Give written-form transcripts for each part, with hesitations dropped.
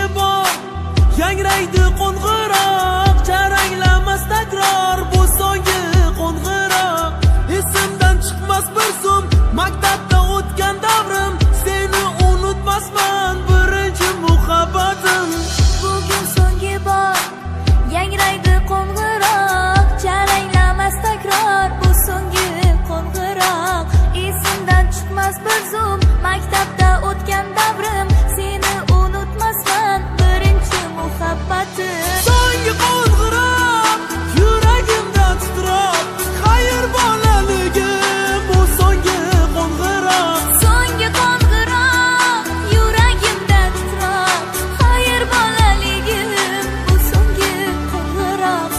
so'nggi bor yangraydi qo'ng'iroq, charanglamas takror bu so'nggi qo'ng'iroq. Esimdan chiqmas bir zum maktabda o'tgan davrim, seni unutmasman birinchi muhabbatim. Bugun so'nggi bor yangraydi qo'ng'iroq, charanglamas takror bu so'nggi qo'ng'iroq. Esimdan chiqmas bir zum maktabda o'tgan davrim, seni unutmasman birinchi muhabbatim. So'nggi qo'ng'iroq yuragimda titroq, xayr bolaligim bu so'nggi qo'ng'iroq. So'nggi qo'ng'iroq yuragimda titroq, xayr bolaligim bu so'nggi qo'ng'iroq.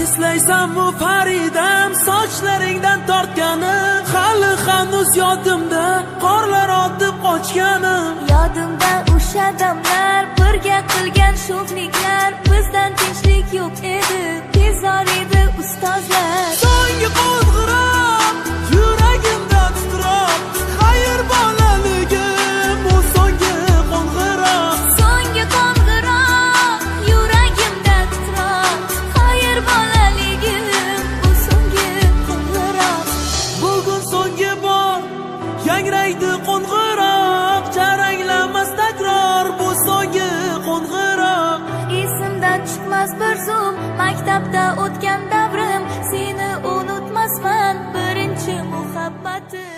Eslaysanmi Faridam, sochlaringdan tortganim, hali hanuz yodimda qorlar otib qochganim. Yodimda o'sha damlar, birga qilgan sho'xliklar, bizdan tinchlik yo'q edi, bezor edi ustozlar. So'nggi qo'ng'iroq yuragimda titroq, xayr bolaligim bu so'nggi qo'ng'iroq. So'nggi qo'ng'iroq yuragimda titroq, xayr bolaligim bu so'nggi qo'ng'iroq. Bugun so'nggi bor yangraydi qo'ng'iroq, charanglamas takror bu so'nggi qo'ng'iroq. Esimdan chiqmas bir zum maktabda o'tgan davrim, seni unutmasman birinchi muhabbatim.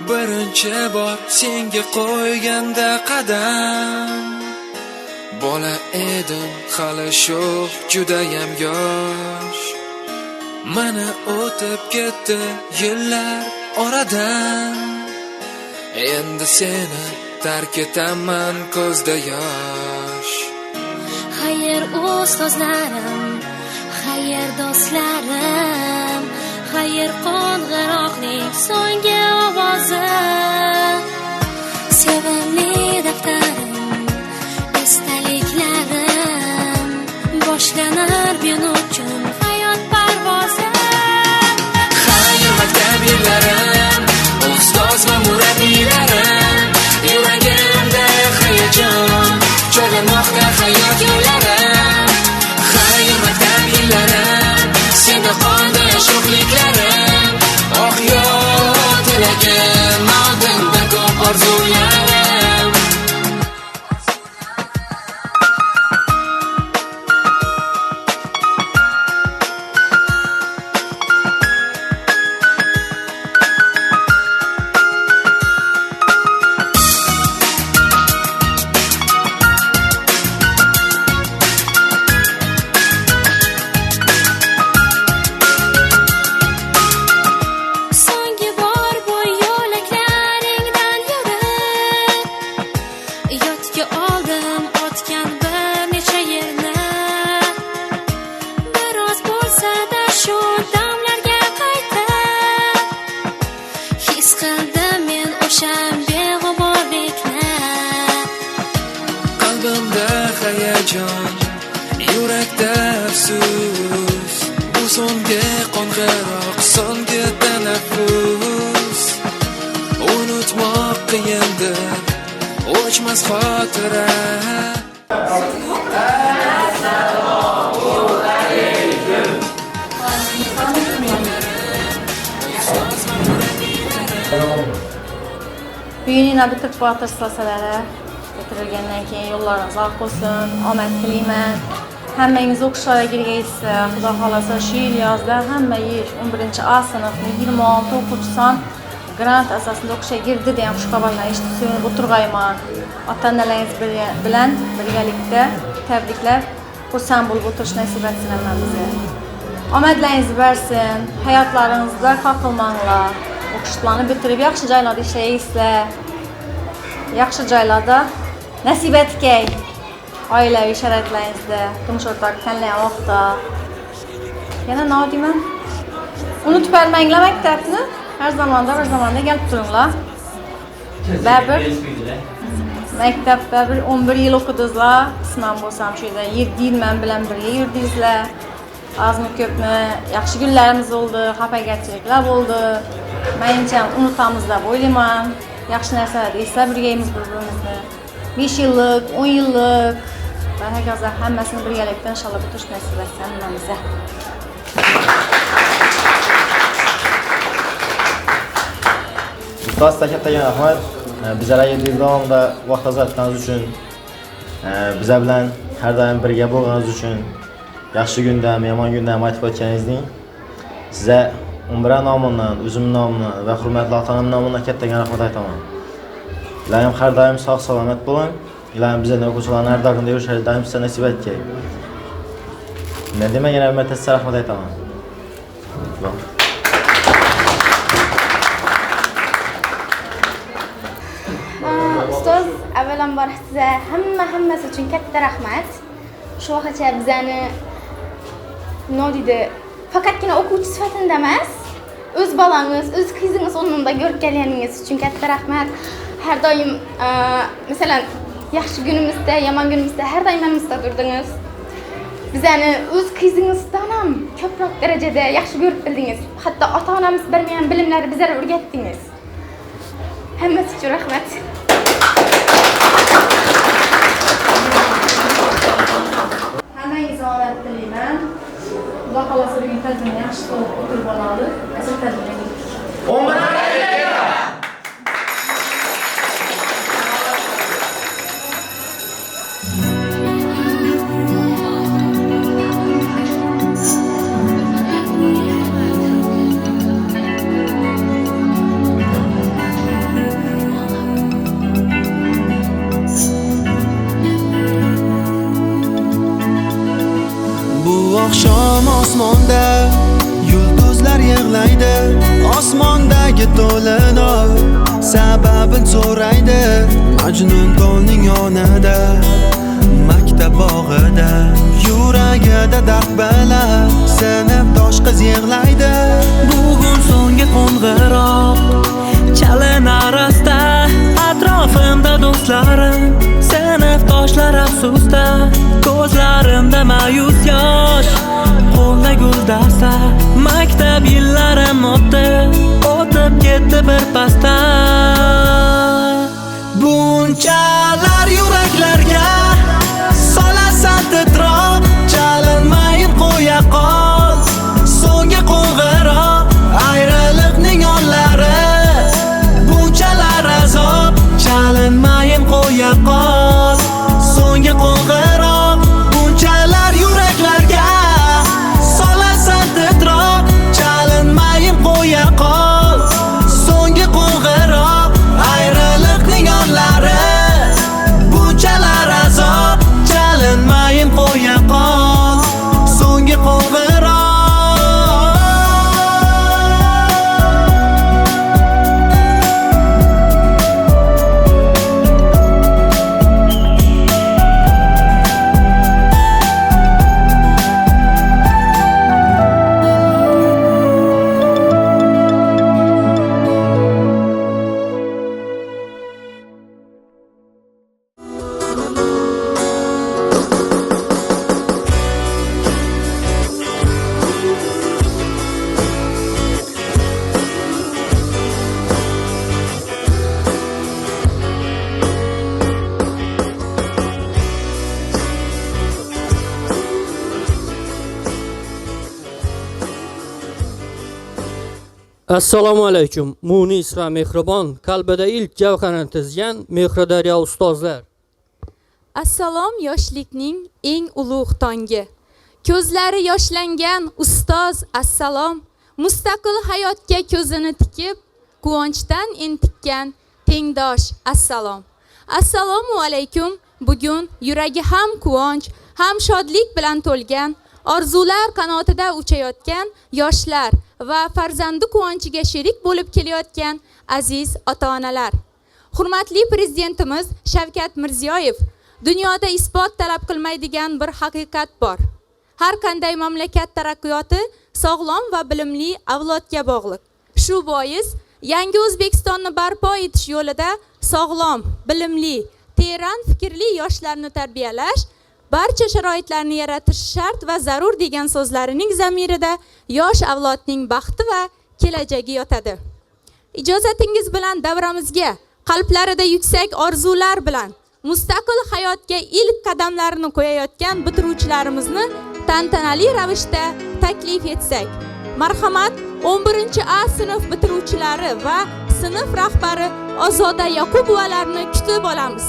Birinchi bor senga qo'yganda qadam, bola edim hali sho'x, judayam yosh. Mana o'tib ketdi yillar oradan, endi seni tark etaman ko'zda yosh. Xayr ustozlarim, xayr do'stlarim, xayr qo'ng'iroqning so'nggi ovozi. Sevimli daftarim, estaliklarim, boshlanar men uchun hayot parvozi. Xayr maktab yillarim, ustoz va murabbiylarim, yuragimda hayajon cho'g'lamoqda hayot yo'llarim. Xayr maktab yillarim, senda qoldi sho'xliklarim, oh yo'q tilagim, oldinda ko'p orzularim. So'nggi bor bu yo'laklaringdan yurib, yodga oldim o'tgan bir necha yilni. Biroz bo'lsa-da shu damlarga qaytib, his qildim men o'sha beg'uborlikni. Qalbimda hayajon, yurakda afsus, bu so'nggi qo'ng'iroq, so'nggi tanaffus. Unutmoq qiyindir, o'chmas xotira. Uyini bitirib o'tirsalar, bitirilgandan keyin yo'llaringiz oq bo'lsin, omad tilayman. Hammangiz o'qishlarga kirgaysiz. Xudo xolasa shu yil yozda hamma 11A sinfning 26 o'quvchisi grant asosida o'qishga girdi degan xush xabarlarni eshitib o'tirg'ayman. Ota-onalaringiz bilan birgalikda tabriklab, xursand bo'lib o'tirish nasib etsin bizga. Omadlaringiz bersin. Hayotlaringizda qoqilmanglar. O'qishlarni bitirib yaxshi joylarda ishlaysizlar. Yaxshi joylarda nasib etkay. Oilaviy sharoitlaringizda, turmush o'rtoq tanlagan vaqtda. Yana nima deyman? Unutib qo'ymanglar maktabni. Har zamonda bir zamonda kelib turinglar. Baribir maktabda bir 11 yil o'qidingizlar. Qisman bo'lsam shu yerda 7 yil men bilan birga yurdingizlar. Azmi ko'pmi yaxshi kunlarimiz bo'ldi, xafagarchiliklar bo'ldi. Menimcha unutamiz deb o'ylayman. Yaxshi narsalarni eslab birgaymiz bir-birimizni. 5 yillik, 10 yillik va hokazo hammasini birgalikda inshaalloh bitirish nasib etsin hammamizga. Ustoz kattaga rahmat. Bizlarga 7 yil davomida vaqt ajratganingiz uchun, bizlar bilan har doim birga bo'lganingiz uchun, yaxshi kunda ham, yomon kunda ham aytib o'tganingizdek, sizga Umra nomidan, o'zim nomidan va hurmatli ota-onam nomidan kattaga rahmat aytaman. Ilohim har doim sog' salomat bo'ling. Ilohim bizlarning o'quvchilarni har doim yurishga doim sizga nasib etgay. Men demak yana bir marta sizga rahmat aytaman. Ustoz, avvalambor sizga hammasi uchun katta rahmat. Shu vaqtgacha bizani nodida faqatgina o'quvchi sifatida emas, o'z bolangiz, o'z qizingiz o'rnida ko'rib kelganingiz uchun katta rahmat. Har doim masalan, yaxshi kunimizda, yomon kunimizda har doim yanimizda turdingiz. Bizani o'z qizingizdan ham ko'proq darajada yaxshi ko'rib bildingiz. Hatto ota-onamiz bermagan bilimlarni bizlarga o'rgatdingiz. Hammasi uchun rahmat. Hammangizga omad tilayman. Xudo xolasa bugun tadbirni yaxshi qilib o'tirib olamiz. Asl tadbirga Oqshom osmonda yulduzlar yig'laydi, osmondagi to'lin sababin so'raydi. Majnun tolning yonida, maktab bog'ida, yuragida dard bala, sinfdosh qiz yig'laydi. Bugun so'nggi qo'ng'iroq chalinar asta, atrofimda do'stlarim, sinfdoshlar afsusda, ko'zlarimda ma'yus yosh, qo'lda guldasta. Maktab yillarim o'tib ketdi bir pasda. Bunchalar yuraklarga solasan titroq, chalinmayib qo'ya qol. So'nggi qo'ng'iroq, ayriliqning onlari, bunchalar azob, chalinmayib qo'ya qol. So'nggi qo'ng'iroq, bunchalar yuraklarga solasan titroq, chalinmayib qo'ya qol. So'nggi qo'ng'iroq, ayriliqning onlari, bunchalar azob, chalinmayib qo'ya qol. So'nggi qo'ng'iroq. Assalomu alaykum. Munis va mehribon, qalbida ilk javharini tizgan Mehridaryo ustozlar. Assalom yoshlikning eng ulug' tongi. Ko'zlari yoshlangan ustoz, assalom. Mustaqil hayotga ko'zini tikib, quvonchdan entikkan tengdosh, assalom. Assalomu alaykum. Bugun yuragi ham quvonch, ham shodlik bilan to'lgan orzular qanotida uchayotgan yoshlar va farzandi quvonchiga sherik bo'lib kelayotgan aziz ota-onalar. Hurmatli prezidentimiz Shavkat Mirziyoyev dunyoda isbot talab qilmaydigan bir haqiqat bor. Har qanday mamlakat taraqqiyoti sog'lom va bilimli avlodga bog'liq. Shu bois yangi O'zbekistonni barpo etish yo'lida sog'lom, bilimli, teran fikrli yoshlarni tarbiyalash, barcha sharoitlarni yaratish shart va zarur degan so'zlarining zamirida yosh avlodning baxti va kelajagi yotadi. Ijozatingiz bilan davramizga qalblarida yuksak orzular bilan mustaqil hayotga ilk qadamlarini qo'yayotgan bitiruvchilarimizni tantanali ravishda taklif etsak. Marhamat, 11A sinf bitiruvchilari va sinf rahbari Ozoda Yoqubovalarni kutib olamiz.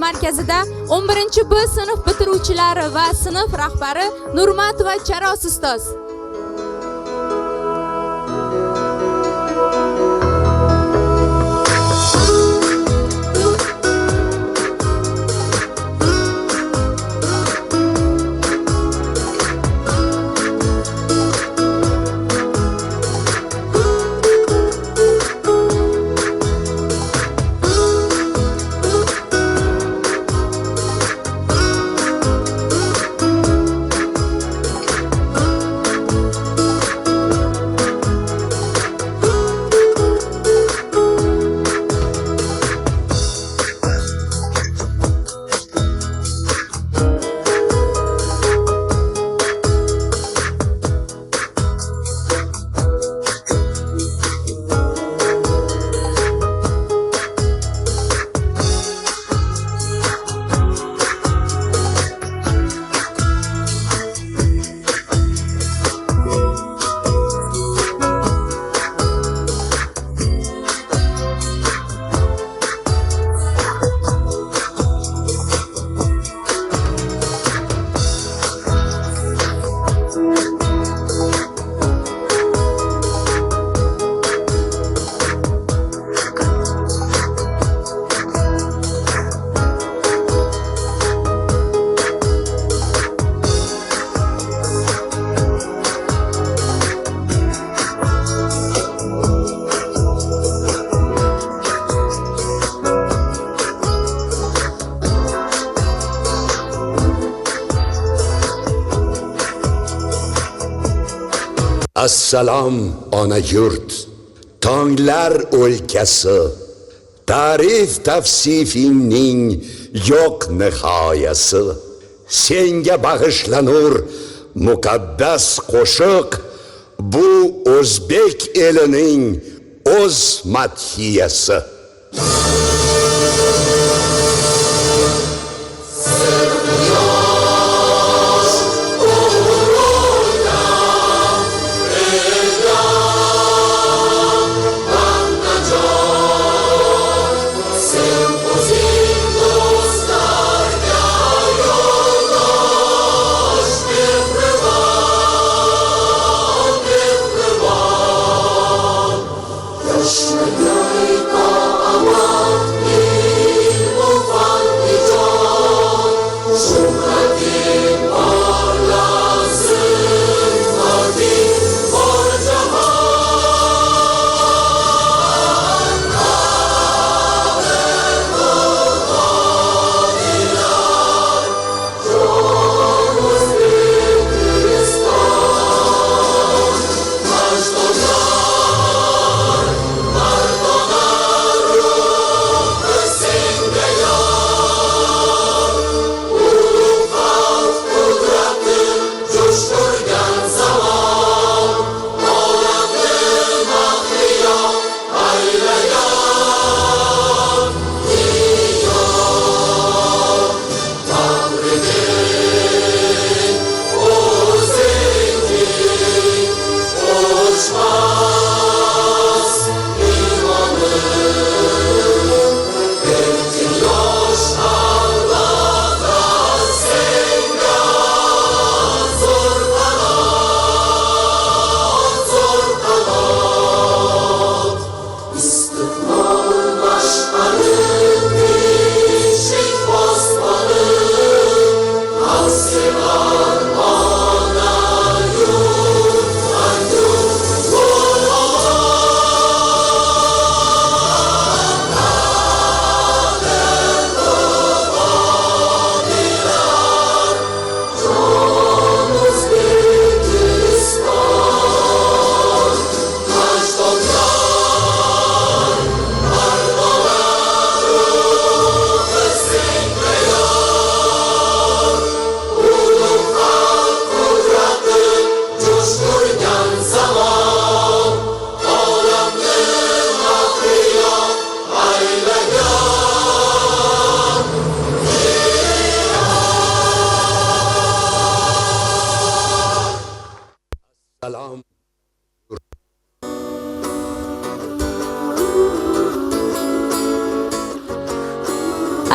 Markazida 11B sinf bitiruvchilari va sinf rahbari Nurmatova Charos ustoz. Assalom ona yurt, tonglar o'lkasi, Tarif tavsifingning yo'q nihoyasi. Senga bag'ishlanur muqaddas qo'shiq, bu o'zbek elining o'z madhiyasi.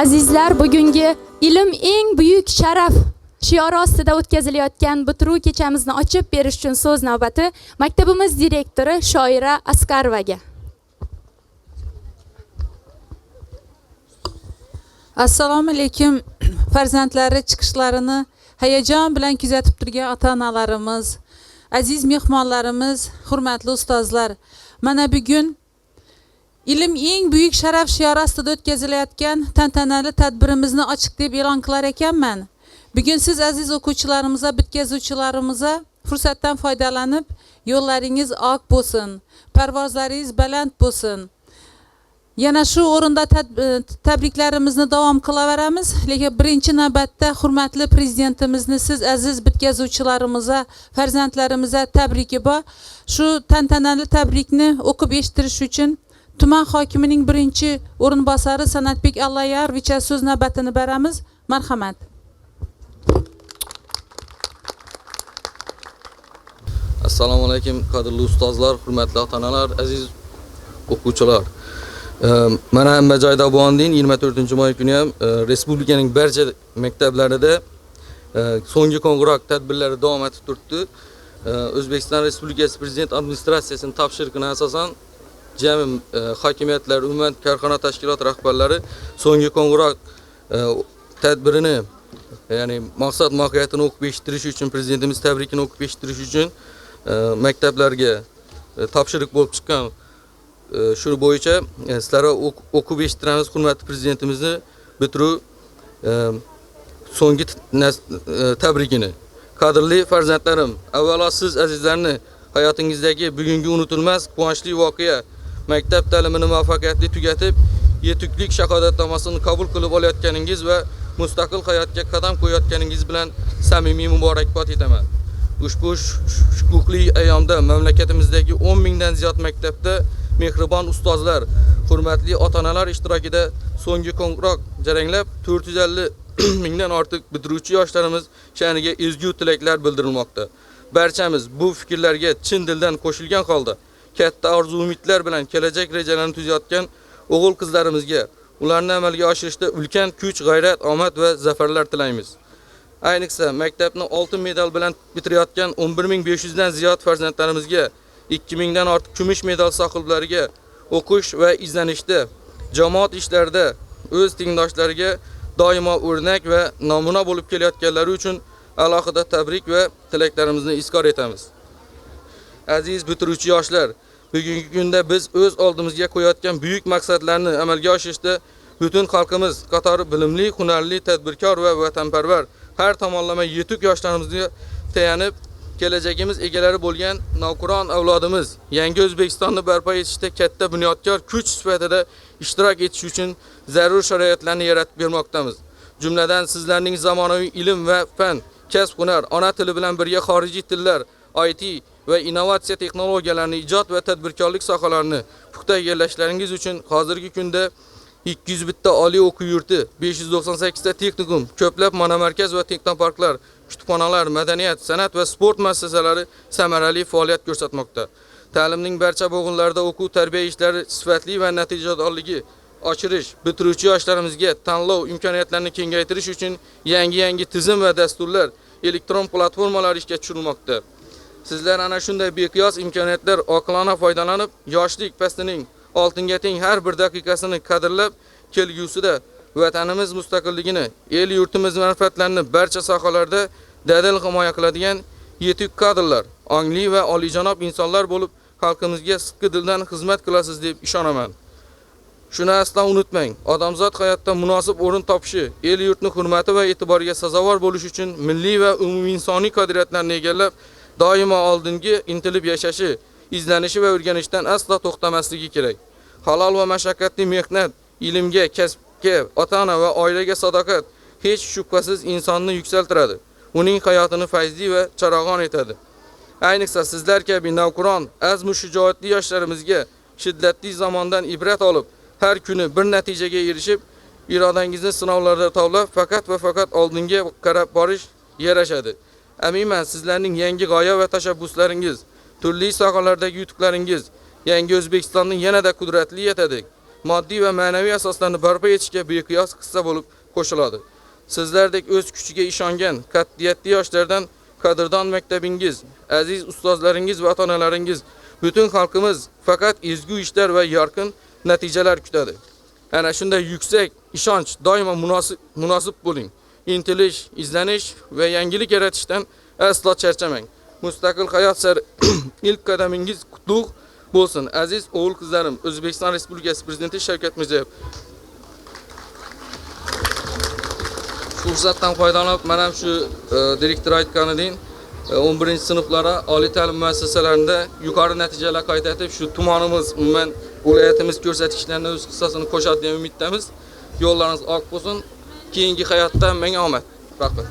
Azizlar, bugungi ilm eng buyuk sharaf shiori ostida o'tkazilayotgan bitiruv kechamizni ochib berish uchun so'z navbati maktabimiz direktori Shoira Askarovaga. Assalomu alaykum. Farzandlari chiqishlarini hayajon bilan kuzatib turgan ota-onalarimiz, aziz mehmonlarimiz, hurmatli ustozlar. Mana bugun ilm eng buyuk sharaf shiori ostida o'tkazilayotgan tantanali tadbirimizni ochiq deb e'lon qilar ekanman. Bugun siz aziz o'quvchilarimizga, bitkazuvchilarimizga fursatdan foydalanib, yo'llaringiz oq bo'lsin, parvozlaringiz baland bo'lsin. Yana shu o'rinda tabriklarimizni davom qilaveramiz, lekin birinchi navbatda hurmatli prezidentimizni siz aziz bitkazuvchilarimizga, farzandlarimizga tabriki bor. Shu tantanali tabrikni o'qib eshitirish uchun tuman hokimining birinchi o'rinbosari Sanatbek Allayarovichga so'z navbatini beramiz. Marhamat. Assalomu alaykum qadrli ustozlar, hurmatli ota-onalar, aziz o'quvchilar. Mana hamma joyda bo'lding 24-may kuni ham respublikaning barcha maktablarida so'nggi qo'ng'iroq tadbirlari davom etib turibdi. O'zbekiston Respublikasi Prezident administratsiyasining topshirig'iga asosan jami hokimiyatlar, umuman korxona tashkilot rahbarlari so'nggi qo'ng'iroq tadbirini, ya'ni maqsad mohiyatini o'qib eshittirish uchun, prezidentimiz tabrikini o'qib eshittirish uchun maktablarga topshiriq bo'lib chiqqan. Shu bo'yicha sizlarga o'qib eshittiramiz hurmatli prezidentimizni bitiruv so'nggi tabrikini. Qadrli farzandlarim, avvalo siz azizlarni hayotingizdagi bugungi unutilmas quvonchli voqea maktab ta'limini muvaffaqiyatli tugatib, yetuklik shahodatnomasini qabul qilib olayotganingiz va mustaqil hayotga qadam qo'yayotganingiz bilan samimiy muborakbod etaman. Ushbu shukuhli ayyomda mamlakatimizdagi 10 mingdan ziyod maktabda mehribon ustozlar, hurmatli ota-onalar ishtirokida so'nggi qo'ng'iroq jaranglab 450 mingdan ortiq bitiruvchi yoshlarimiz sha'niga ezgu tilaklar bildirilmoqda. Barchamiz bu fikrlarga chin dildan qo'shilgan holda katta orzu-umidlar bilan kelajak rejalarini tuzayotgan o'g'il-qizlarimizga ularni amalga oshirishda ulkan kuch, g'ayrat, omad va zafarlar tilaymiz. Ayniqsa maktabni oltin medal bilan bitirayotgan 11500 dan ziyod farzandlarimizga, 2000 dan ortiq kumush medal sohiblariga o'qish va izlanishda, jamoat ishlarida o'z tengdoshlariga doimo o'rnak va namuna bo'lib kelayotganlari uchun alohida tabrik va tilaklarimizni izhor etamiz. Aziz bitiruvchi yoshlar, bugungi kunda biz o'z oldimizga qo'yayotgan buyuk maqsadlarni amalga oshirishda butun xalqimiz qatori bilimli, hunarli, tadbirkor va vatanparvar har tomonlama yetuk yoshlarimizga tayanib, kelajagimiz egalari bo'lgan navqiron avlodimiz yangi O'zbekistonni barpo etishda katta bunyodkor kuch sifatida ishtirok etish uchun zarur sharoitlarni yaratib bermoqdamiz. Jumladan sizlarning zamonaviy ilm va fan, kasb hunar, ona tili bilan birga xorijiy tillar, IT va innovatsiya texnologiyalarini, ijod va tadbirkorlik sohalarini puxta egallashlaringiz uchun hozirgi kunda 200 bitta oliy o'quv yurti, 598 ta texnikum, ko'plab monomarkaz va texnoparklar, kutubxonalar, madaniyat, san'at va sport muassasalari samarali faoliyat ko'rsatmoqda. Ta'limning barcha bo'g'inlarida o'quv tarbiya ishlari sifatli va natijadorligi oshirish, bitiruvchi yoshlarimizga tanlov imkoniyatlarini kengaytirish uchun yangi tizim va dasturlar, elektron platformalar ishga tushirilmoqda. Sizlar ana shunday beqiyos imkoniyatlar oqilona foydalanib, yoshlik pastining oltinga teng har bir daqiqasini qadrlab, kelgusida vatanimiz mustaqilligini, el yurtimiz manfaatlarini barcha sohalarda dadil himoya qiladigan yetuk kadrlar, ongli va oliyjanob insonlar bo'lib, xalqimizga sidqi dildan xizmat qilasiz deb ishonaman. Shuni aslo unutmang, odamzod hayotda munosib o'rin topishi, el yurtning hurmati va e'tiboriga sazovor bo'lish uchun milliy va umuminsoniy qadriyatlarni egallab, doimo oldinga intilib yashashi, izlanishi va o'rganishdan aslo to'xtamasligi kerak. Halol va mashaqqatli mehnat, ilmga, kasbga, ota-ona va oilaga sadoqat hech shubhasiz insonni yuksaltiradi. Uning hayotini fayzli va charog'on etadi. Ayniqsa sizlar kabi navqiron, azmu shijoatli yoshlarimizga shiddatli zamondan ibrat olib, har kuni bir natijaga erishib, irodangizni sinovlarda tavlab, faqat va faqat oldinga qarab borish yarashadi. Aminman, sizlarning yangi g'oya va tashabbuslaringiz, turli sohalardagi yutuqlaringiz yangi O'zbekistonning yanada qudratli etadi. Moddiy va ma'naviy asoslarni barpo etishga beqiyos hissa bo'lib qo'shiladi. Sizlardek o'z kuchiga ishongan, qat'iyatli yoshlardan qadrdon maktabingiz, aziz ustozlaringiz va ota-onalaringiz, butun xalqimiz faqat ezgu ishlar va yorqin natijalar kutadi. Ana shunday yuksak ishonch doimo munosib bo'ling. Intilish, izlanish va yangilik yaratishdan aslo charchamang. Mustaqil hayot sari ilk qadamingiz qutlug' bo'lsin. Aziz o'g'il qizlarim, O'zbekiston Respublikasi Prezidenti Shavkat Mirziyoyev. Fursatdan foydalanib, men ham shu direktor aytganidan 11-sinflara oliy ta'lim muassasalarida yuqori natijalar qayd etib, shu tumanimiz, umuman viloyatimiz ko'rsatkichlarini o'z hissasini qo'shadi degan umiddamiz. Yo'llaringiz oq bo'lsin. Keyingi hayotda menga omad. Rahmat.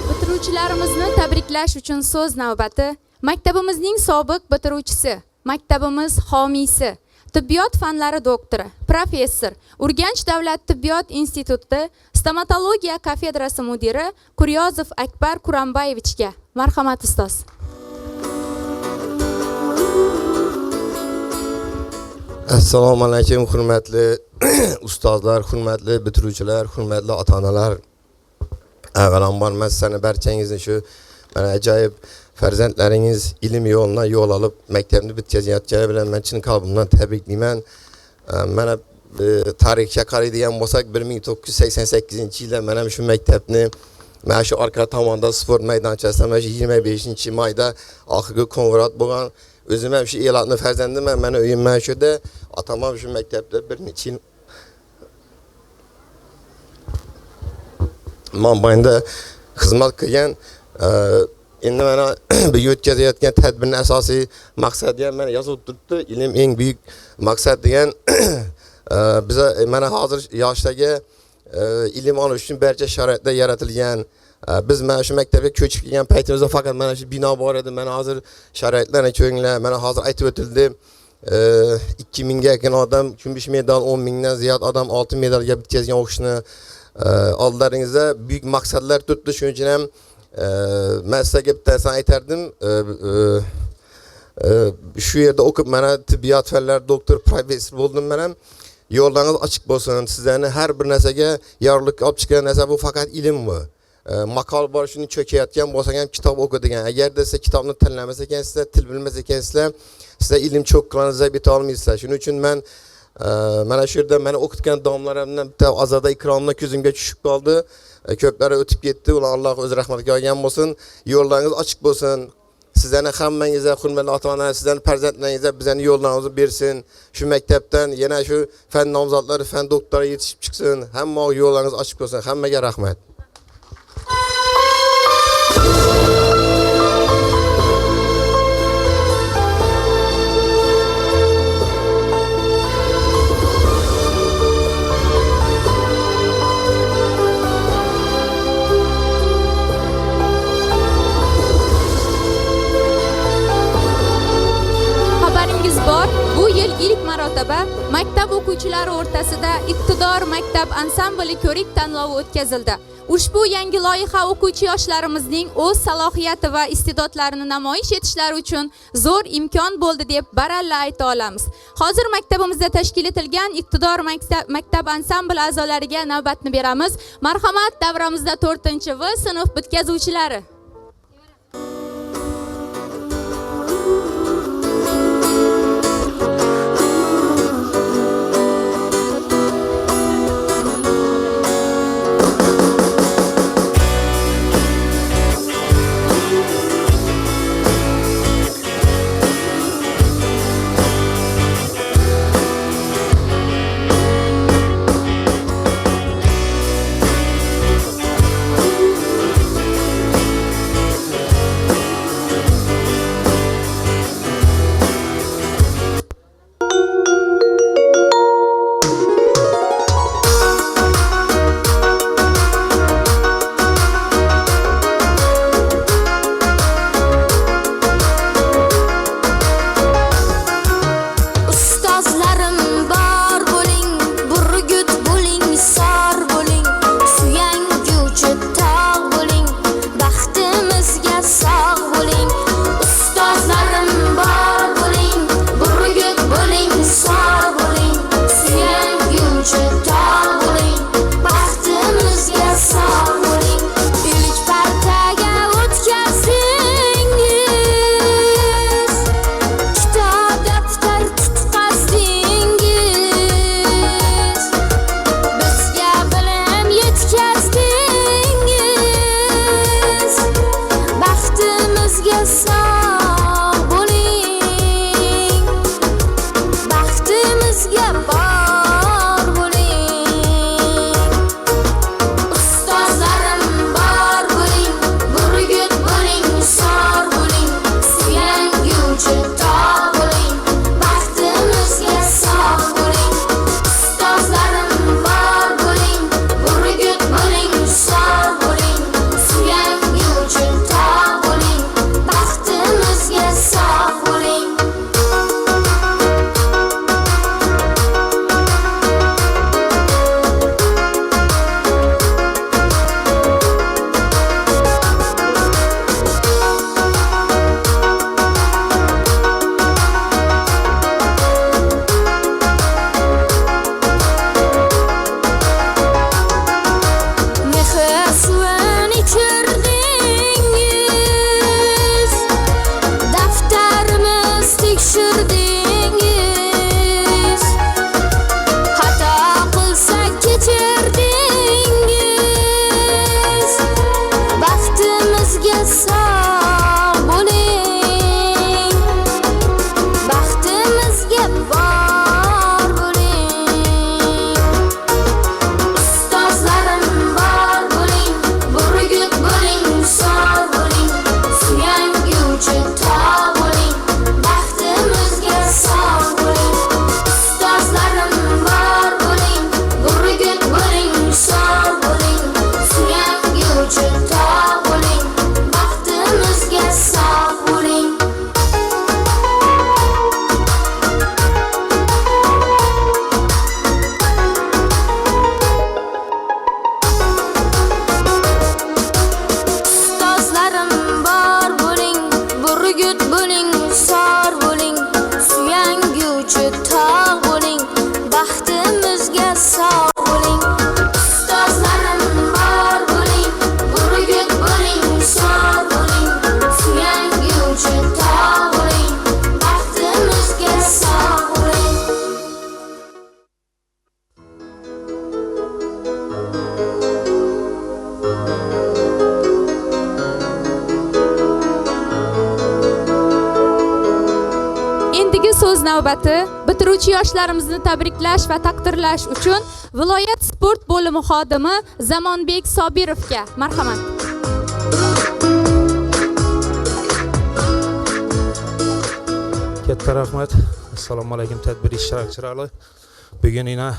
Bitiruvchilarimizni tabriklash uchun so'z navbati maktabimizning sobiq bitiruvchisi, maktabimiz homiysi, tibbiyot fanlari doktori, professor, Urganch davlat tibbiyot institutida stomatologiya kafedrasi mudiri Kuryozov Akbar Kurambayevichga. Marhamat ustoz. Assalomu alaykum, hurmatli ustozlar, hurmatli bitiruvchilar, hurmatli ota-onalar. Avvalambor men sizlarni barchangizni shu mana ajoyib farzandlaringiz ilm yo'lina yo'l olib maktabni bitkazayotgani bilan men chin qalbimdan tabriklayman. Mana tarixga qaraydigan bo'lsak 1988-yilda men ham shu maktabni mana shu orqa tomonda sport maydonchasida mana shu 25-mayda oxirgi konvrat bo'lgan Özüm ham shu elatni farzandiman. Meni uyim mana shu yerda, otam ham shu maktabda bir necha yil Mambayında xizmat qilgan. Endi mana bu o'tkazayotgan tadbirning asosiy maqsadi ham mana yozib turibdi. Ilm eng buyuk maqsad degan biz mana hozir yoshdagi ilm olish uchun barcha sharoitlar yaratilgan. Biz mana shu maktabga ko'chib kelgan paytimizda faqat mana shu bino bor edi. Mana hozir sharoitlarni ko'ringlar. Mana hozir aytib o'tildi. 2000 ga yaqin odam kumush medal, 10 mingdan ziyod odam oltin medalga bitkazgan o'qishni oldlaringizda buyuk maqsadlar turibdi. Shuning uchun ham men sizlarga bittasini aytardim. Shu yerda o'qib mana tibbiyot fanlari doktor, professor bo'ldim men ham. Yo'llaringiz ochiq bo'lsin. Sizlarni har bir narsaga yorug'lik olib chiqqan narsa bu faqat ilm bu. Maqol bor shuni cho'kayotgan bo'lsang ham kitob o'qi degan. Agarda siz kitobni tanlamas ekansizlar, til bilmas ekansizlar, sizlar ilm cho'qqaningizni zabt eta olmaysizlar. Shuning uchun men mana shu yerda meni o'qitgan domlarimdan bitta Ozoda Ikromni ko'zimga tushib qoldi. Ko'plari o'tib ketdi. Ular Alloh o'z rahmatiga olgan bo'lsin. Yo'llaringiz ochiq bo'lsin. Sizlarni hammangizga hurmatli ota-onalar, sizlarning farzandlaringizga bizlarning yo'llarimizni bersin. Shu maktabdan yana shu fan nomzodlari, fan doktorlari yetishib chiqsin. Hamma yo'llaringiz ochiq bo'lsin. Hammaga rahmat. Bu yil ilk marotaba maktab o'quvchilari o'rtasida iqtidor maktab ansambli ko'rik tanlovi o'tkazildi. Ushbu yangi loyiha o'quvchi yoshlarimizning o'z salohiyati va iste'dodlarini namoyish etishlari uchun zo'r imkon bo'ldi deb baralla ayta olamiz. Hozir maktabimizda tashkil etilgan iqtidor maktab ansambli a'zolariga navbatni beramiz. Marhamat, davramizda 4-V sinf bitkazuvchilari. navbati bitiruvchi yoshlarimizni tabriklash va taqdirlash uchun viloyat sport bo'limi xodimi Zamonbek Sobirovga marhamat. Katta rahmat. Assalomu alaykum tadbir ishtirokchilari. Bugun yana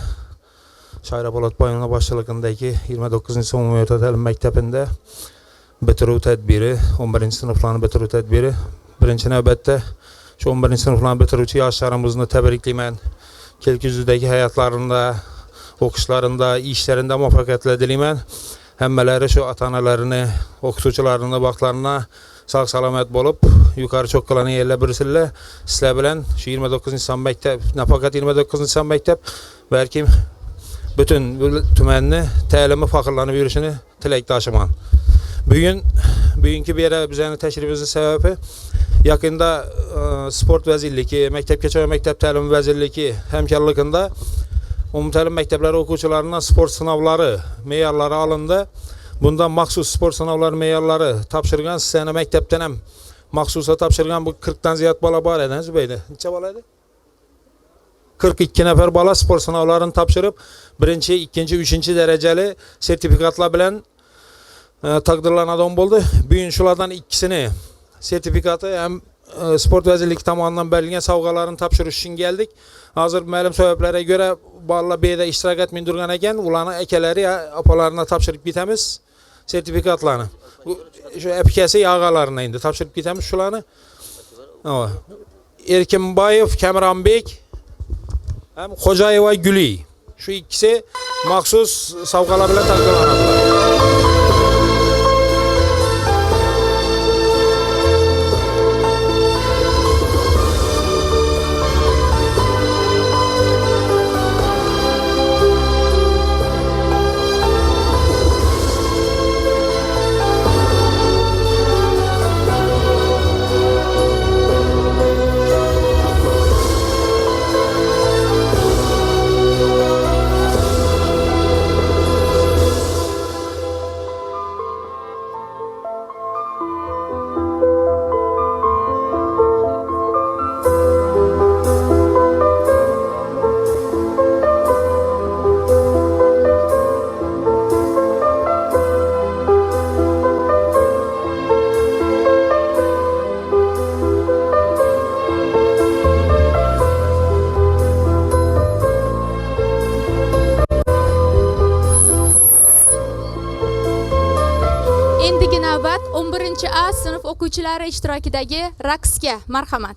Shoira Po'latboyevning boshchiligidagi 29-chi umumiy o'rta ta'lim maktabida bitiruv tadbiri, 11-sinflarni bitiruv tadbiri. Birinchi navbatda shu 11-sinflarni bitiruvchi yoshlarimizni tabriklayman. Kelgusudagi hayotlarida, o'qishlarida, ishlarida muvaffaqiyatlar tilayman. Hammalari shu ota-onalarini, o'qituvchilarini vaqtlarına sağ salomat bo'lib, yuqori cho'qqalarni yerlab birsinlar. Sizlar bilan shu 29-son maktab, nafaqat 29-son maktab, balki butun tumanni ta'limi faxrlanib yurishini tilakdoshiman. Bugungi beri bizning tashrifimizning sababi yaqinda sport vazirligi, maktabgacha va maktab ta'limi vazirligi hamkorligida umumta'lim maktablari o'quvchilarining sport sinovlari me'yorlari olindi. Bundan maxsus sport sınavları me'yorlari topshirgan, sizlarni maktabdan ham maxsusa topshirgan bu 40 dan ziyod bola bor edi, Zubayda. Necha bola edi? 42 nafar bola sport sınavlarini topshirib, 1-chi, 2-chi, 3-chi darajali sertifikatlar bilan taqdirlanadigan bo'ldi. Bugun shulardan ikkisini sertifikati ham sport vazirligi tomonidan berilgan sovg'alarni topshirish uchun keldik. Hozir ma'lum sabablarga ko'ra bolalar bu yerda ishtirok etmay turgan ekan, ularni akalari, opalarına topshirib ketamiz sertifikatlarni. Shu apkasi yog'alarini endi topshirib ketamiz shularni. Erkinboyev Kamronbek ham Xo'jayeva Guli. Shu ikkisi maxsus sovg'alar bilan taqdirlanadilar. Endigi navbat 11-A sinf o'quvchilari ishtirokidagi raqsga marhamat.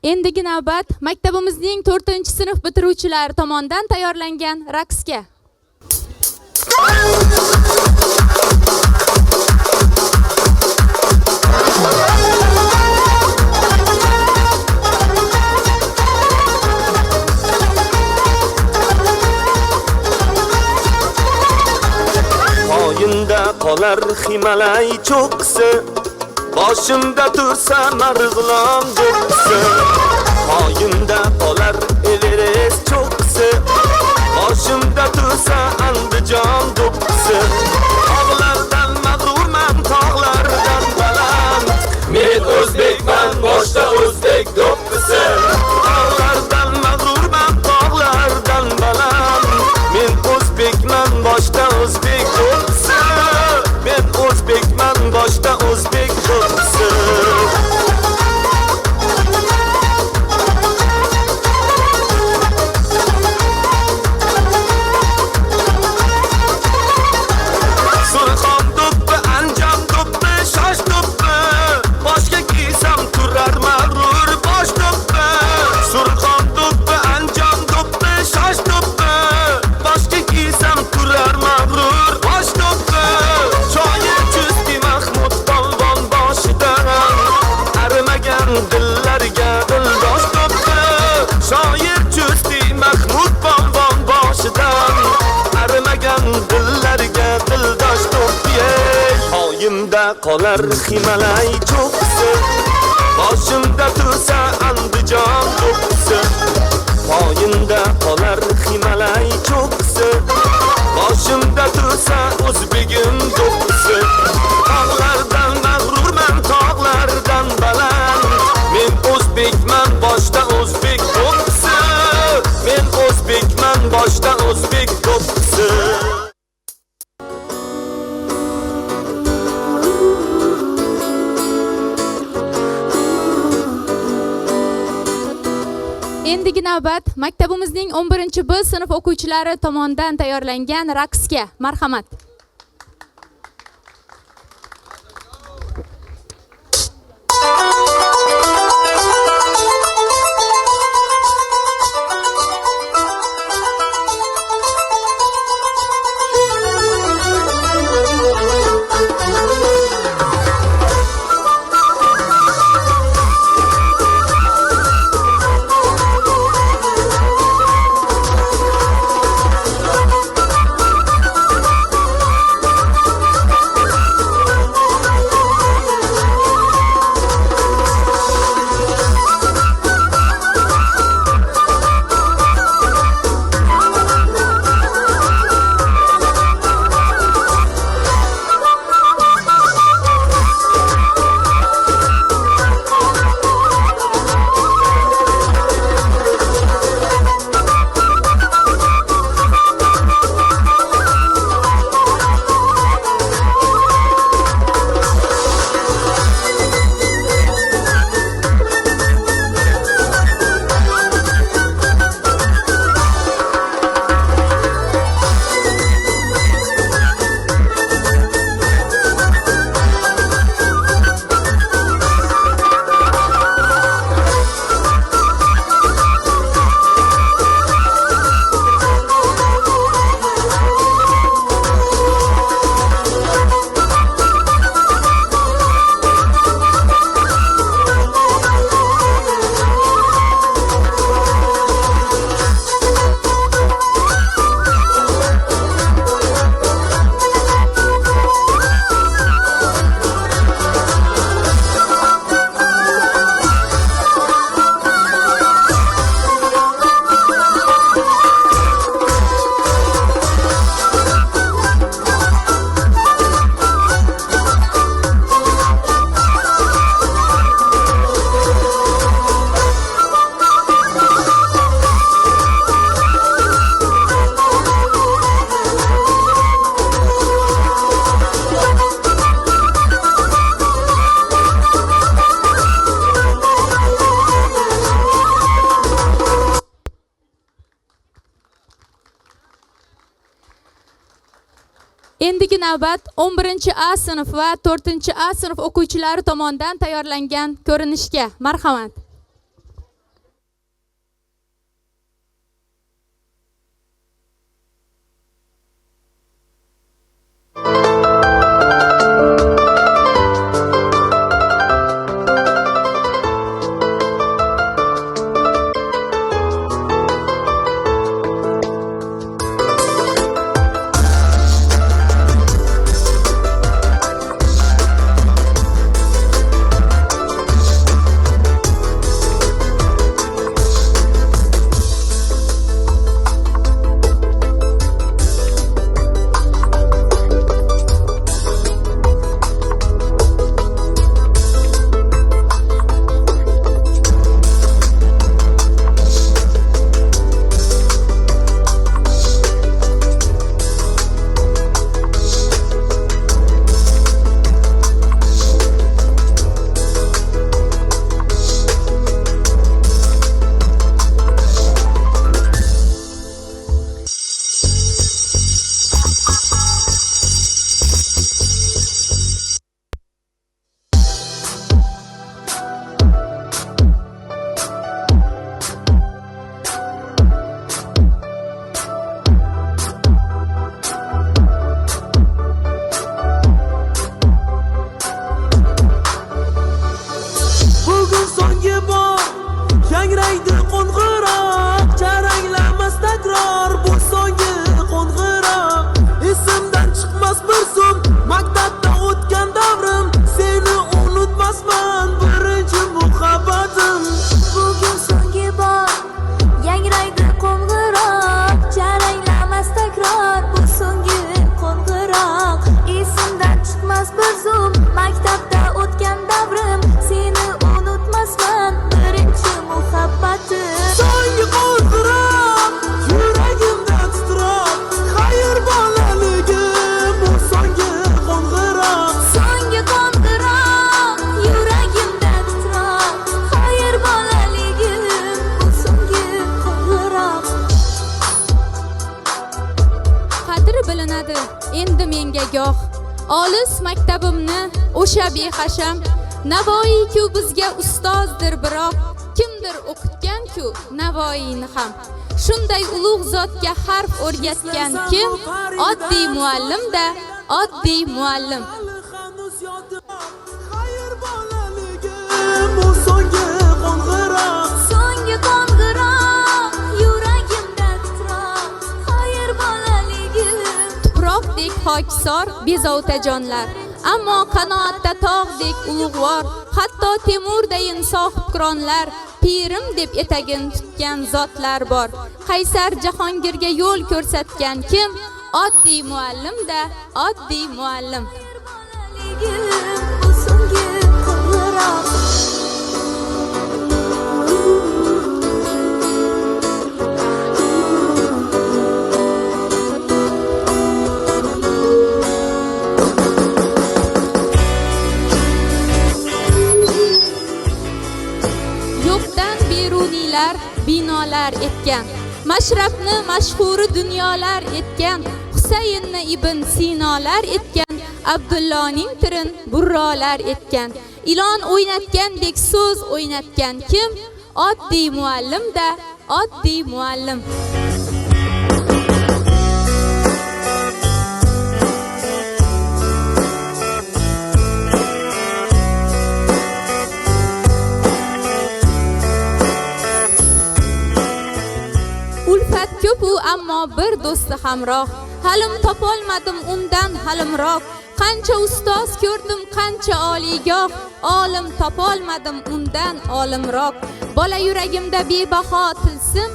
Endigi navbat maktabimizning 4-sinf bitiruvchilari tomonidan tayyorlangan raqsga. Poyinda qolar Himalay cho'qqisi, boshimda tursa Marg'ilon do'qqisi. Poyinda qolar Everest cho'qqisi, boshimda tursa Andijon do'qqisi. Tog'lardan mag'rurman, tog'lardan baland, men o'zbekman, boshda o'zbek do'qqisi. Tog'lardan mag'rurman, tog'lardan baland, men o'zbekman, boshda o'zbek do'qqisi. Men o'zbekman, boshda o'zbek do'qqisi. Surxon do'ppi, Anjom do'ppi, shosh do'ppi, boshga kiysam turar mag'rur bosh do'ppi. Surxon do'ppi, Anjom do'ppi, shosh do'ppi, boshga kiysam turar mag'rur bosh do'ppi. Shoir Chustki Mahmud polvon boshidan arimagan dillarga dildosh do'ppi. Shoir Chustki Mahmud polvon boshidan arimagan dillarga dildosh do'ppi. Poyimda qolar Himalay cho'qqisi, boshimda tursa Andijon do'qqisi. Poyimda qolar Himalay cho'qqisi, boshimda tursa o'zbegim do'qqisi. Tog'lardan mag'rurman, tog'lardan baland, men o'zbekman, boshda o'zbek do'qqisi. Men o'zbekman, boshda o'zbek do'qqisi. Endigi navbat maktabimizning 11-B sinf o'quvchilari tomonidan tayyorlangan raqsga. Marhamat. Endigi navbat 11-A sinf va 4-A sinf o'quvchilari tomonidan tayyorlangan ko'rinishga. Marhamat. goh olis maktabimni o'sha behasham Navoiyku bizga ustozdir biroq kimdir o'qitgan-ku Navoiyni ham shunday ulug' zotga harf o'rgatgan kim oddiy muallim-da oddiy muallim So'nggi qo'ng'iroq yuragimda titroq xayr bolaligim tuproqdek hokisor bezovtajonlar ammo qanoatda tog'dek ulug'vor hatto Temurdayin sohibqironlar pirim deb etagin tutgan zotlar bor Qaysar Jahongirga yo'l ko'rsatgan kim oddiy muallim-da oddiy muallim bu so'nggi qo'ng'iroq yo'qdan beruniylar binolar etgan mashrabni mashhuri dunyolar etgan Husaynni ibn Sinolar etgan Abdullohning tirin burrolar etgan ilon o'ynatgandek so'z o'ynatgan kim oddiy muallim-da oddiy muallim ulfat ko'p u ammo bir do'sti hamroh halim topolmadim undan halimroq qancha ustoz ko'rdim qancha oliygoh olim topolmadim undan olimroq bola yuragimda bebaho tilsim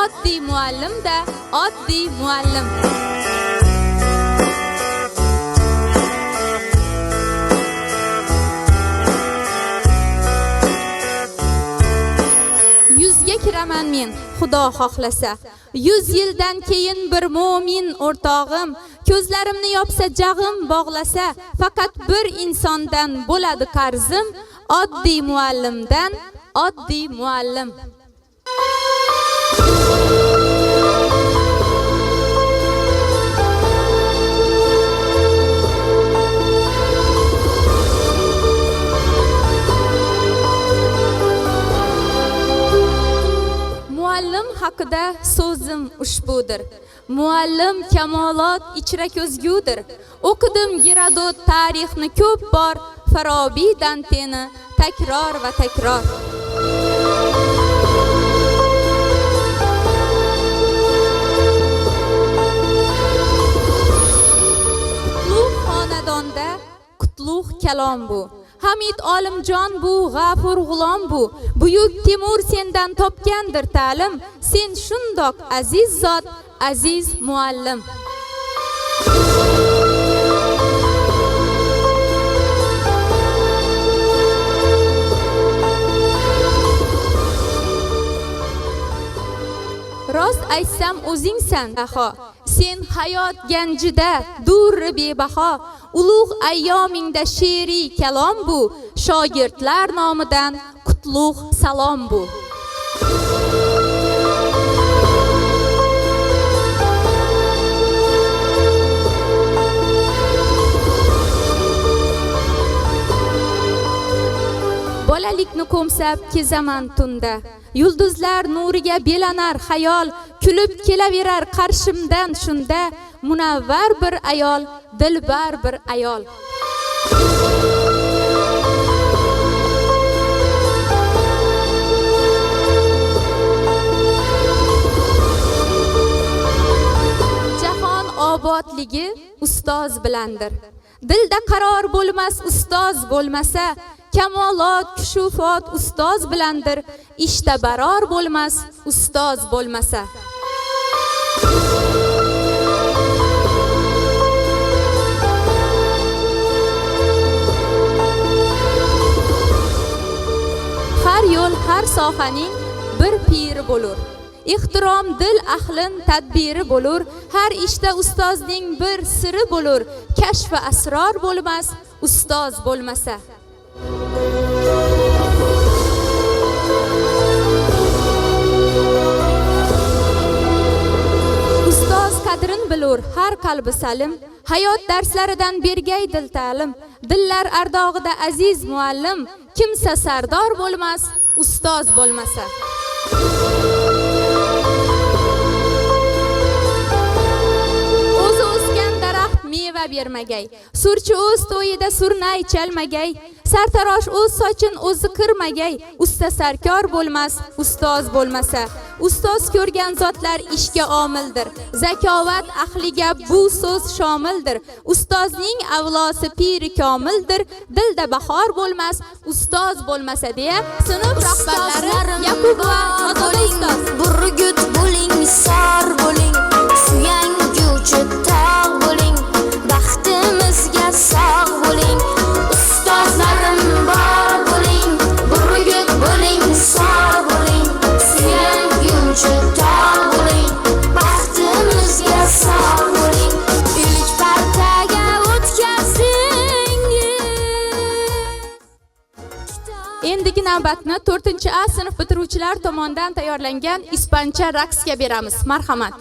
oddiy muallim-da oddiy muallim yuzga kiraman men xudo xohlasa 100 yildan keyin bir mo'min o'rtog'im ko'zlarimni yopsa jag'im bog'lasa faqat bir insondan bo'ladi qarzim oddiy muallimdan oddiy muallim Muallim haqida so'zim ushbudir. Muallim kamolot ichra ko'zgudir. O'qidim Gerodot tarixni ko'p bor, Farobiy Danteni takror va takror. Qutlug' xonadonda qutlug' kalom bu. Hamid Olimjon bu, G'afur G'ulom bu. Buyuk Temur sendan topgandir ta'lim. Sen shundoq aziz zot, aziz muallim. Rost aytsam o'zingsan daho. Sen hayot ganjida durri bebaho. Ulug' ayyomingda she'riy kalom bu. Shogirdlar nomidan qutlug' salom bu. Bolalikni ko'msab kezaman tunda. Yulduzlar nuriga belanar xayol, kulib kelaverar qarshimdan shunda munavvar bir ayol, dilbar bir ayol. Jahon obodligi ustoz bilandir. Dilda qaror bo'lmas ustoz bo'lmasa, kamolot, kushufot ustoz bilandir. Ishda baror bo'lmas ustoz bo'lmasa. Har yo'l, har sohaning bir piri bo'lur. Ehtirom dil ahlin tadbiri bo'lur. Har ishda ustozning bir siri bo'lur. Kashf va asror bo'lmas ustoz bo'lmasa. Ustoz qadrin bilur har qalbi salim, Hayot darslaridan bergay dil ta'lim, dillar ardog'ida aziz muallim, kimsa sardor bo'lmas, ustoz bo'lmasa. O'zi o'sgan daraxt meva bermagay, surchi o'z to'yida surnay chalmagay, sartarosh o'z sochin o'zi qirmagay, usta sarkor bo'lmas, ustoz bo'lmasa. Ustoz ko'rgan zotlar ishga omildir, zakovat ahliga bu so'z shomildir. Ustozning avlosi piri komildir, dilda bahor bo'lmas, ustoz bo'lmasa deya sinf rahbarlari Yaqub va Ozoda ustoz. Burgut bo'ling, sor bo'ling, suyanguvchi tog' bo'ling, baxtimizga sog' bo'ling, ustozlarim bor bo'ling, burgut bo'ling, sor bo'ling, suyanguvchi tog' bo'ling, baxtimizga sog' bo'ling, ilk partaga o'tkazing. Endigi navbatni 4-A sinf bitiruvchilar tomonidan tayyorlangan ispancha raqsga beramiz. Marhamat.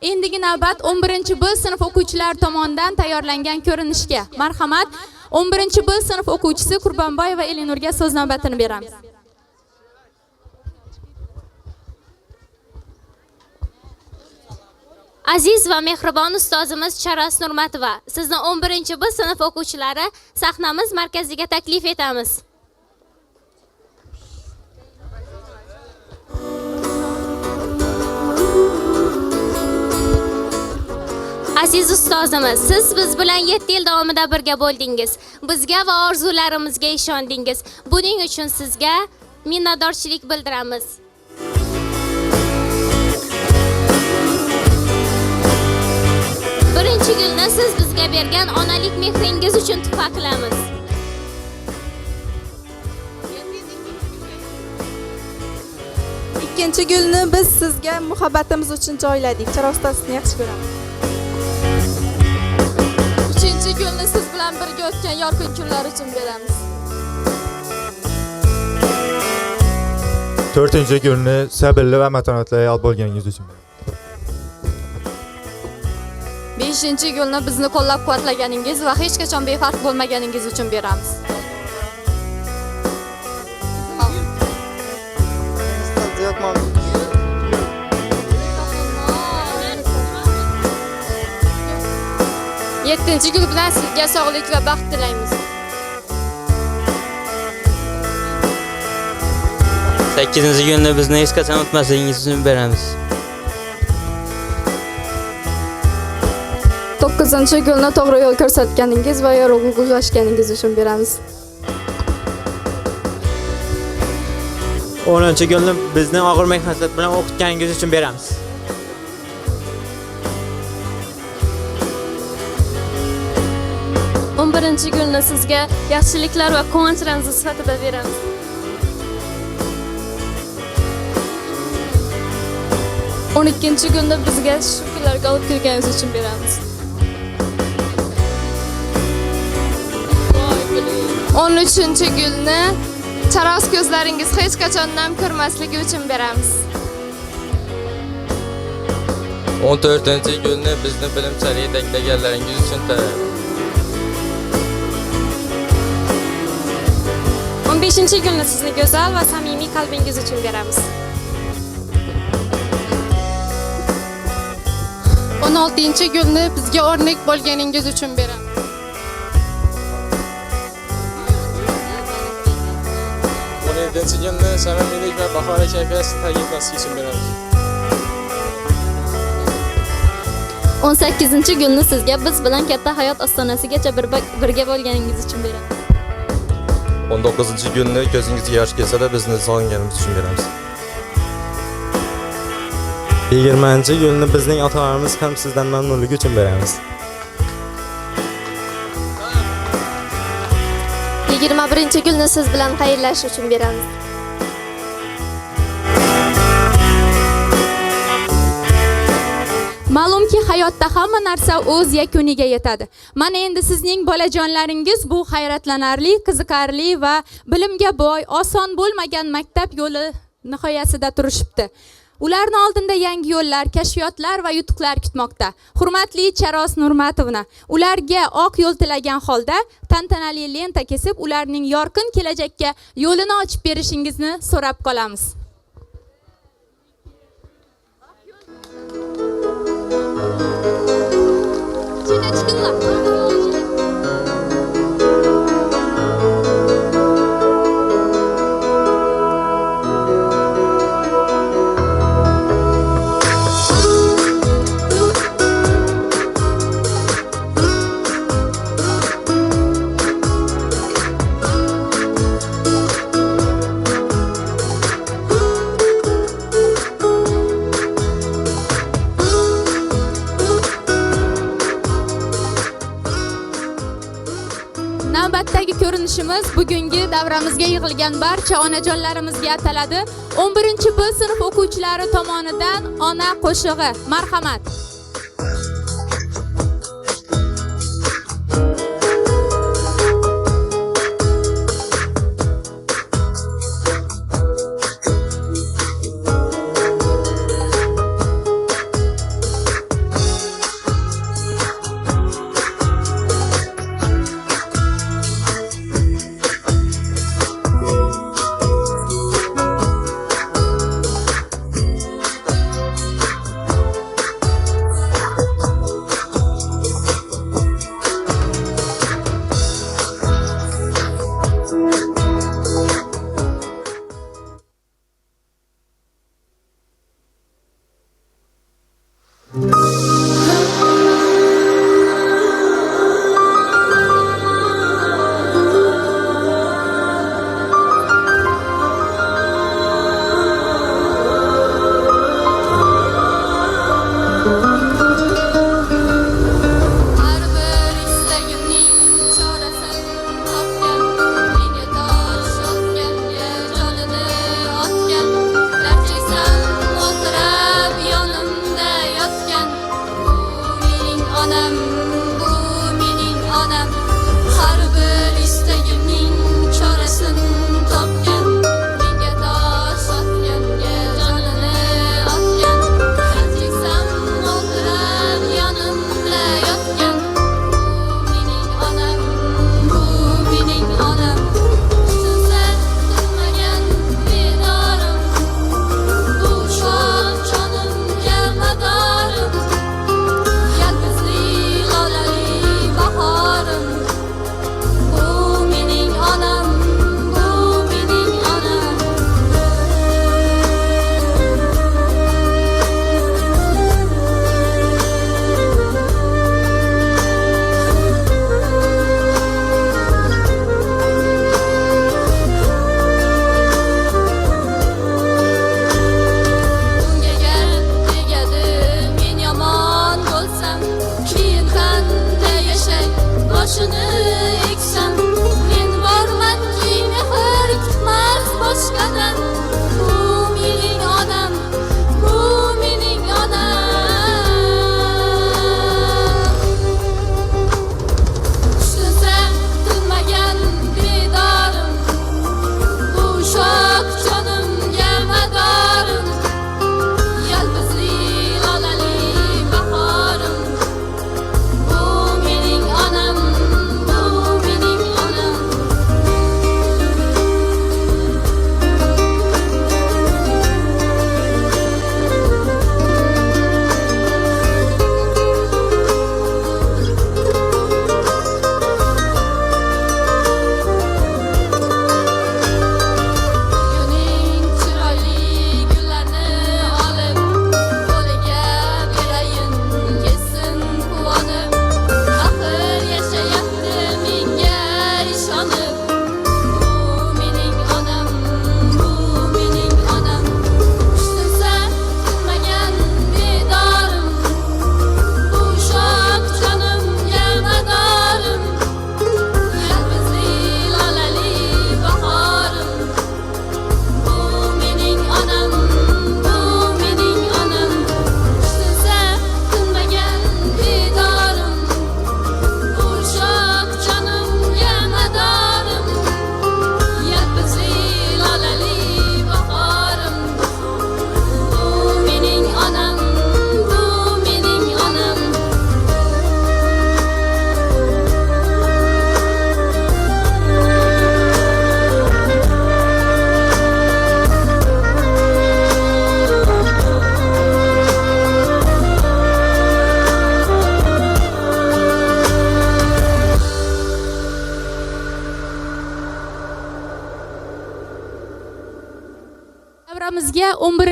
Endigi navbat 11-B sinf o'quvchilari tomonidan tayyorlangan ko'rinishga. Marhamat, 11-B sinf o'quvchisi Qurbonboyeva Elinurga so'z navbatini beramiz. Aziz va mehribon ustozimiz Charas Nurmatova, sizni 11-B sinf o'quvchilari sahnamiz markaziga taklif etamiz. Aziz ustozimiz, siz biz bilan 7 yil davomida birga bo'ldingiz. Bizga va orzularimizga ishondingiz. Buning uchun sizga minnatdorchilik bildiramiz. Birinchi gulni siz bizga bergan onalik mehringiz uchun tuhfa qilamiz. Ikkinchi gulni biz sizga muhabbatimiz uchun joyladik. Charos ustoz sizni yaxshi ko'ramiz. Uchinchi gulni siz bilan birga o'tgan yorqin kunlar uchun beramiz. To'rtinchi gulni sabrli va matonatli ayol bo'lganingiz uchun. Beshinchi gulni bizni qo'llab-quvvatlaganingiz va hech qachon befarq bo'lmaganingiz uchun beramiz. 7-gul bilan sizga sog'lik va baxt tilaymiz. 8-gulni bizni hech qachon unutmasligingiz uchun beramiz. 9-gulni to'g'ri yo'l ko'rsatganingiz va yorug'lik ulashganingiz uchun beramiz. 10-gulni bizni og'ir mehnat bilan o'qitganingiz uchun beramiz. 11-gulni sizga yaxshiliklar va quvonch ramzi sifatida beramiz. 12-gulni bizga shu kunlarga olib kelganingiz uchun beramiz. 13-gulni charos ko'zlaringiz hech qachon nam ko'rmasligi uchun beramiz. 14-gulni bizni bilimsari yetaklaganlaringiz uchun beramiz. 15-gulni sizni go'zal va samimiy qalbingiz uchun beramiz. 16-gulni bizga o'rnak bo'lganingiz uchun beramiz. 17-gulni samimiylik va bahora kayfiyatni ta'kidlash uchun beramiz. 18-gulni sizga biz bilan katta hayot ostonasigacha birga bo'lganingiz uchun beramiz. 19-gulni ko'zingizga yosh kelsa-da bizni sog'inganimiz uchun beramiz. 20-gulni bizning ota-onamiz ham sizdan mamnunligi uchun beramiz. 21-gulni siz bilan xayrlashish uchun beramiz. Ma'lumki hayotda hamma narsa o'z yakuniga yetadi. Mana endi sizning bolajonlaringiz bu hayratlanarli, qiziqarli va bilimga boy, oson bo'lmagan maktab yo'li nihoyasida turishibdi. Ularning oldinda yangi yo'llar, kashfiyotlar va yutuqlar kutmoqda. Hurmatli Charos Nurmatovna, ularga oq yo'l tilagan holda tantanali lenta kesib, ularning yorqin kelajakka yo'lini ochib berishingizni so'rab qolamiz. Navbatdagi ko'rinishimiz bugungi davramizga yig'ilgan barcha onajonlarimizga ataladi. 11-B sinf o'quvchilari tomonidan ona qo'shig'i. Marhamat.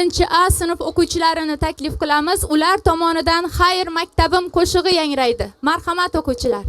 11A sinf o'quvchilarini taklif qilamiz. Ular tomonidan Xayr maktabim qo'shig'i yangraydi. Marhamat o'quvchilar.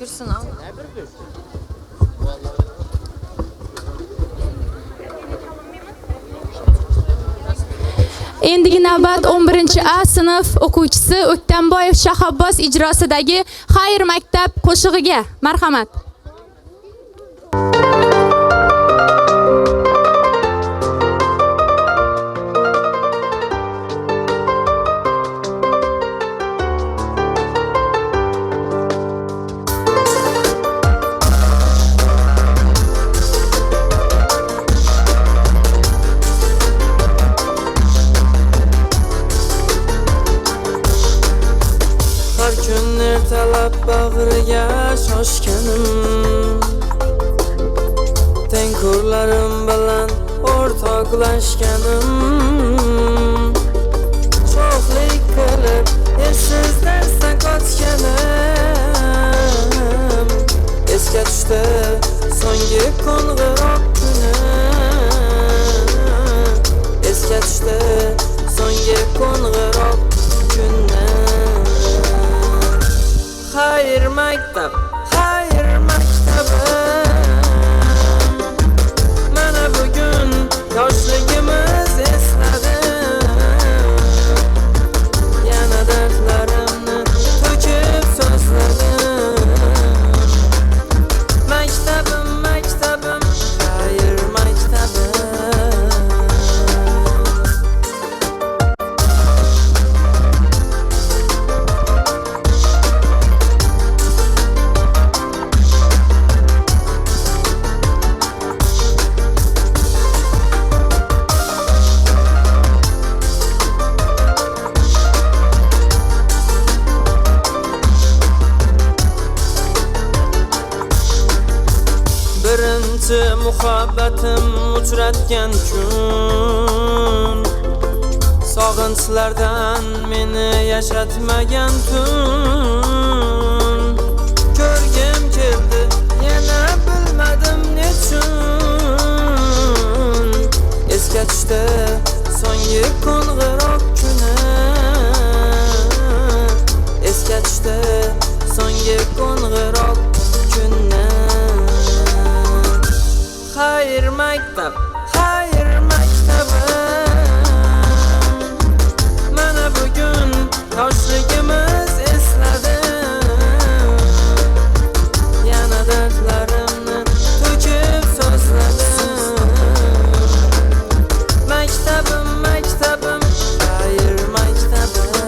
Yursin al. Endigi navbat 11A sinf o'quvchisi O'ktamboyev Shahobbos ijrosidagi Xayr maktab qo'shig'iga. Marhamat. Bag'riga shoshganim teng Dostlarım bilan o'rtoqlashganim cho'qlik qilib esiz darsdan qochganim esga tushdi so'nggi qo'ng'iroq kuni esga tushdi so'nggi qo'ng'iroq kuni xayr maktab mana bugun yoshligimiz esladim yana dardlarimni to'kib so'zladim maktabim maktabim xayr maktabim birinchi muhabbatim uchratgan kun sog'inchlardan meni yashatmagan tun ko'rgim keldi yana bilmadim nechun esga tushdi so'nggi qo'ng'iroq kuni esga tushdi so'nggi qo'ng'iroq kuni xayr maktab mana bugun yoshligimiz esladim yana dardlarimni to'kib so'zladim maktabim maktabim xayr maktabim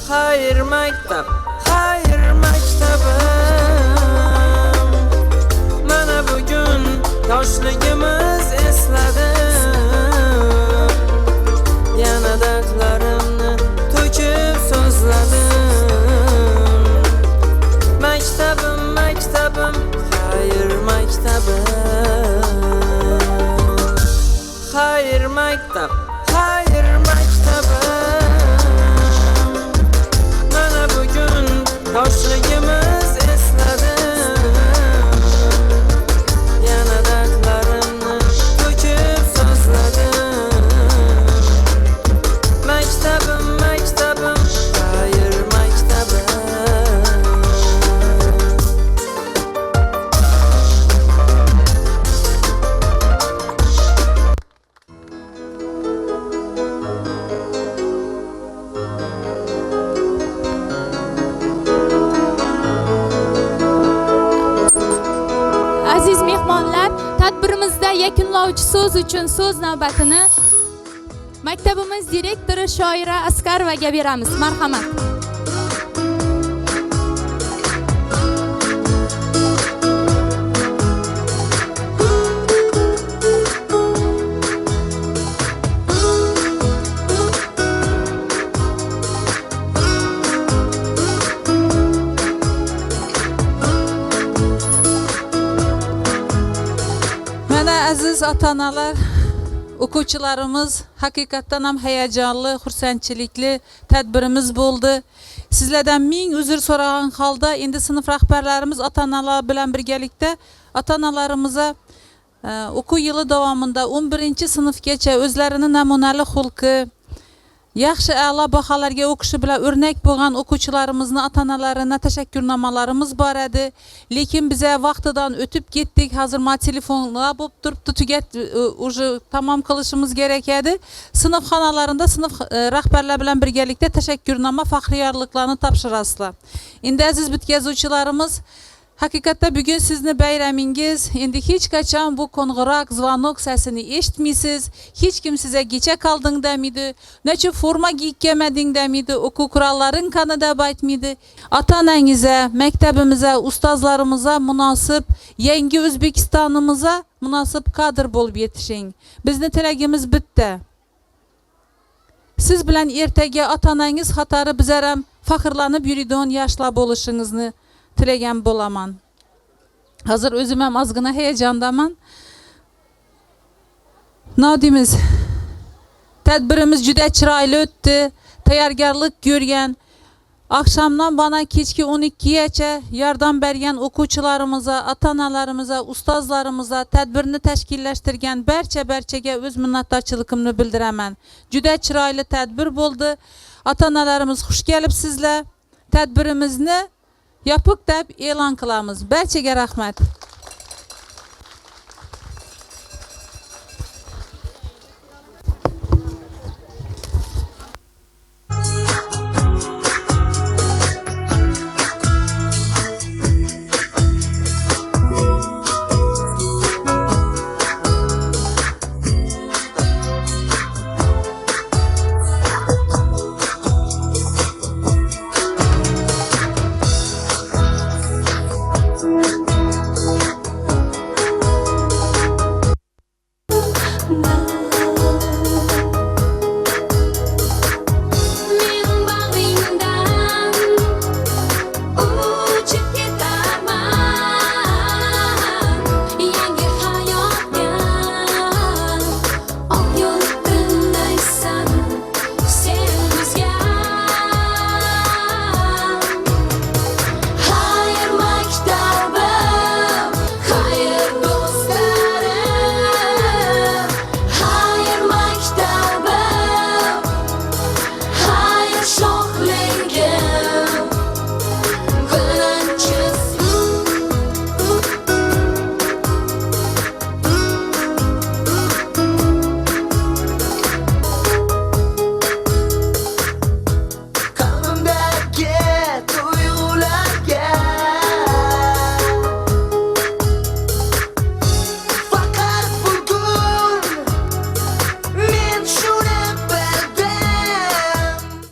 xayr maktab maktabim mana bugun yoshligimiz esladim yana dardlarimni to'kib so'zladim maktabim maktabim xayr maktabim xayr maktab mana bugun yoshligimiz esladim yana dardlarimni to'kib so'zladim maktabim maktabim xayr maktabim Aziz mehmonlar, tadbirimizda yakunlovchi so'z uchun so'z navbatini maktabimiz direktori Shoira Askarovaga beramiz. Marhamat. Aziz ota-onalar, o'quvchilarimiz haqiqatdan ham hayajonli, xursandchilikli tadbirimiz bo'ldi. Sizlardan ming uzr so'ragan holda endi sinf rahbarlarimiz ota-onalar bilan birgalikda ota-onalarimizga o'quv yili davomida 11-sinfgacha o'zlarini namunali xulqi, yaxshi a'lo baholarga o'qishi bilan o'rnak bo'lgan o'quvchilarimizni ota-onalarına tashakkurnomalarimiz bor edi. Lekin biza vaqtidan o'tib ketdik. Hozir ma telefonga bo'lib turibdi, tugat уже tamom qilishimiz kerak edi. Sinf xonalarida sinf rahbarlar bilan birgalikda tashakkurnoma, faxriyorliklarni topshirasizlar. Endi aziz bitkazuvchilarimiz Haqiqatda bugun sizni bayramingiz. Endi hech qachon bu qo'ng'iroq, zvonok sesini eshitmaysiz. Hech kim sizga kecha qolding demidi, necha forma kiyib kelmading demidi, o'quv qurollaring qani deb aytmaydi. Ota-onangizga, maktabimizga, ustozlarimizga munosib, yangi O'zbekistonimizga munosib kadr bo'lib yetishing. Bizni tilagimiz bitta. Siz bilan ertaga ota-onangiz xatori bizlar ham faxrlanib yuradigan yoshlar bo'lishingizni tilagan bo'laman. Hozir o'zim ham ozgina hayajondaman. Nodimiz tadbirimiz juda chiroyli o'tdi. Tayyorgarlik ko'rgan. Oqshomdan bana kechki 12gacha yordam bergan o'quvchilarimizga, ota-onalarimizga, ustozlarimizga tadbirni tashkillashtirgan barchaga o'z minnatdorchiligimni bildiraman. Juda chiroyli tadbir bo'ldi. Ota-onalarimiz xush kelibsizlar. Tadbirimizni yopiq deb e'lon qilamiz. Barchaga rahmat.